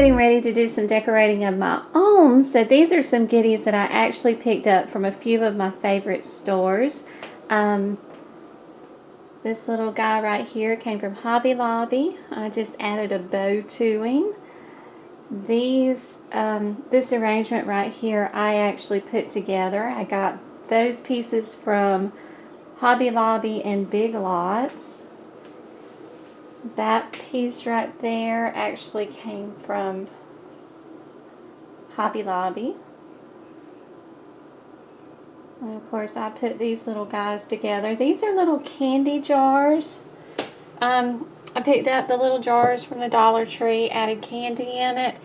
getting ready to do some decorating of my own. So these are some goodies that I actually picked up from a few of my favorite stores. This little guy right here came from Hobby Lobby. I just added a bow to him. This arrangement right here I actually put together. I got those pieces from Hobby Lobby and Big Lots. That piece right there actually came from Hobby Lobby. And of course I put these little guys together. These are little candy jars. I picked up the little jars from the Dollar Tree, added candy in it,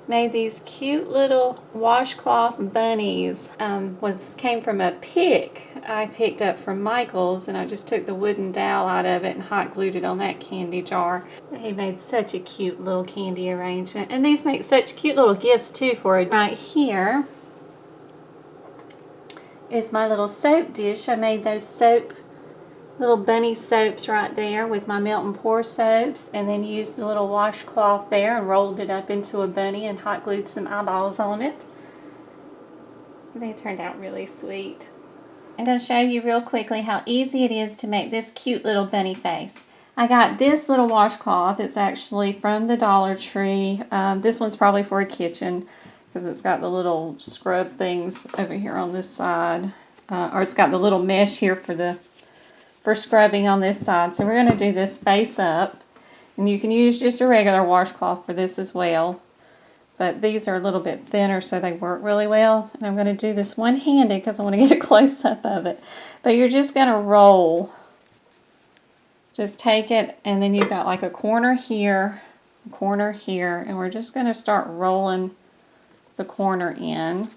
made these cute little washcloth bunnies. Came from a pick I picked up from Michael's, and I just took the wooden dowel out of it and hot glued it on that candy jar. He made such a cute little candy arrangement, and these make such cute little gifts too for it. Right here is my little soap dish. I made those little bunny soaps right there with my melt and pour soaps, and then used a little washcloth there and rolled it up into a bunny and hot glued some eyeballs on it. They turned out really sweet. I'm going to show you real quickly how easy it is to make this cute little bunny face. I got this little washcloth. It's actually from the Dollar Tree. This one's probably for a kitchen because it's got the little scrub things over here on this side. Or it's got the little mesh here for scrubbing on this side. So we're going to do this face up, and you can use just a regular washcloth for this as well, but these are a little bit thinner so they work really well. And I'm going to do this one-handed because I want to get a close-up of it. But you're just going to roll, just take it, and then you've got like a corner here, and we're just going to start rolling the corner in.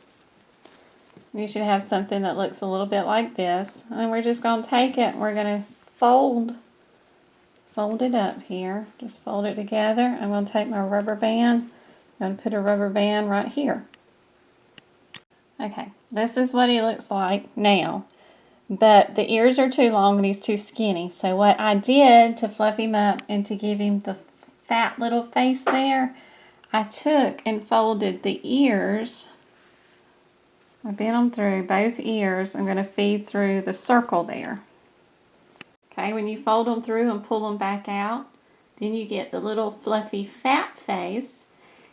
You should have something that looks a little bit like this. And we're just going to take it and we're going to fold it up here. Just fold it together. I'm going to take my rubber band. I'm going to put a rubber band right here. Okay, this is what he looks like now. But the ears are too long and he's too skinny. So what I did to fluff him up and to give him the fat little face there, I took and folded the ears. I bent them through both ears. I'm going to feed through the circle there. Okay, when you fold them through and pull them back out, then you get the little fluffy fat face.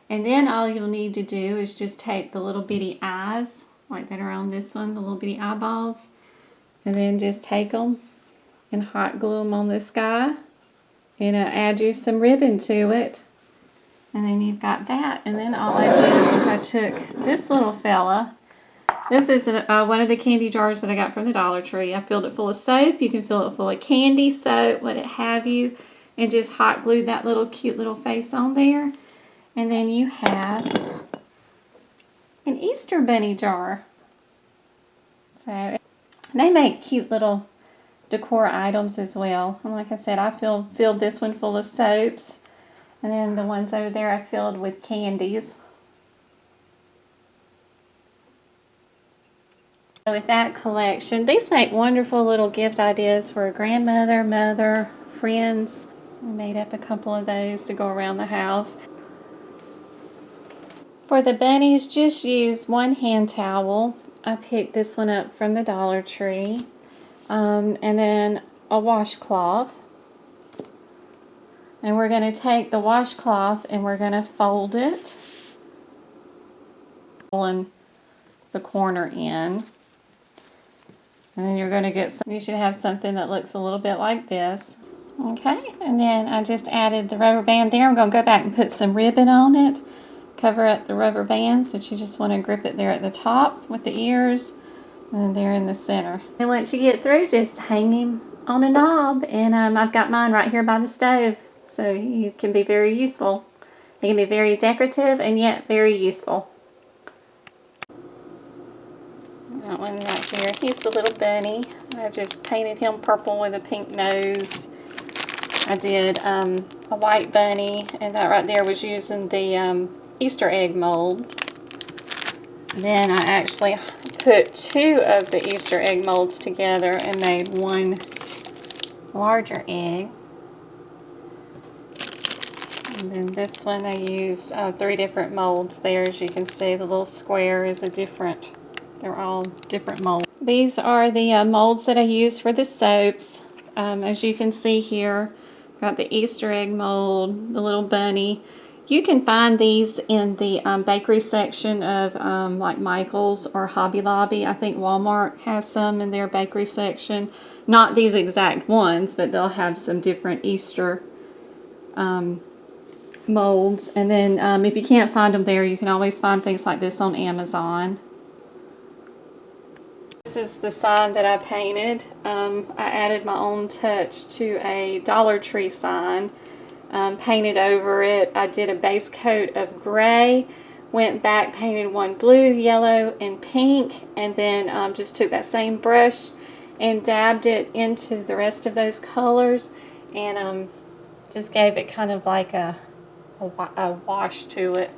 And then all you'll need to do is just take the little bitty eyes, like that are on this one, the little bitty eyeballs, and then just take them and hot glue them on this guy. And add you some ribbon to it. And then you've got that. And then all I did was I took this little fella. This is one of the candy jars that I got from the Dollar Tree. I filled it full of soap. You can fill it full of candy, soap, what it have you. And just hot glued that little cute little face on there. And then you have an Easter bunny jar. So they make cute little decor items as well. And like I said, I filled this one full of soaps. And then the ones over there I filled with candies. With that collection, these make wonderful little gift ideas for a grandmother, mother, friends. I made up a couple of those to go around the house. For the bunnies, just use one hand towel. I picked this one up from the Dollar Tree. And then a washcloth. And we're going to take the washcloth and we're going to fold it. Pulling the corner in. And then you're going to get you should have something that looks a little bit like this. Okay, and then I just added the rubber band there. I'm going to go back and put some ribbon on it. Cover up the rubber bands, but you just want to grip it there at the top with the ears. And then there in the center. And once you get through, just hang him on a knob. And I've got mine right here by the stove. So it can be very useful. It can be very decorative and yet very useful. That one right here, he's the little bunny. I just painted him purple with a pink nose. I did a white bunny, and that right there was using the Easter egg mold. Then I actually put two of the Easter egg molds together and made one larger egg. And then this one I used 3 different molds there. As you can see, the little square is they're all different molds. These are the molds that I used for the soaps. As you can see here, got the Easter egg mold, the little bunny. You can find these in the bakery section of like Michael's or Hobby Lobby. I think Walmart has some in their bakery section. Not these exact ones, but they'll have some different Easter molds. And then if you can't find them there, you can always find things like this on Amazon. This is the sign that I painted. I added my own touch to a Dollar Tree sign. Painted over it. I did a base coat of gray, went back, painted one blue, yellow, and pink, and then just took that same brush and dabbed it into the rest of those colors, and just gave it kind of like a wash to it.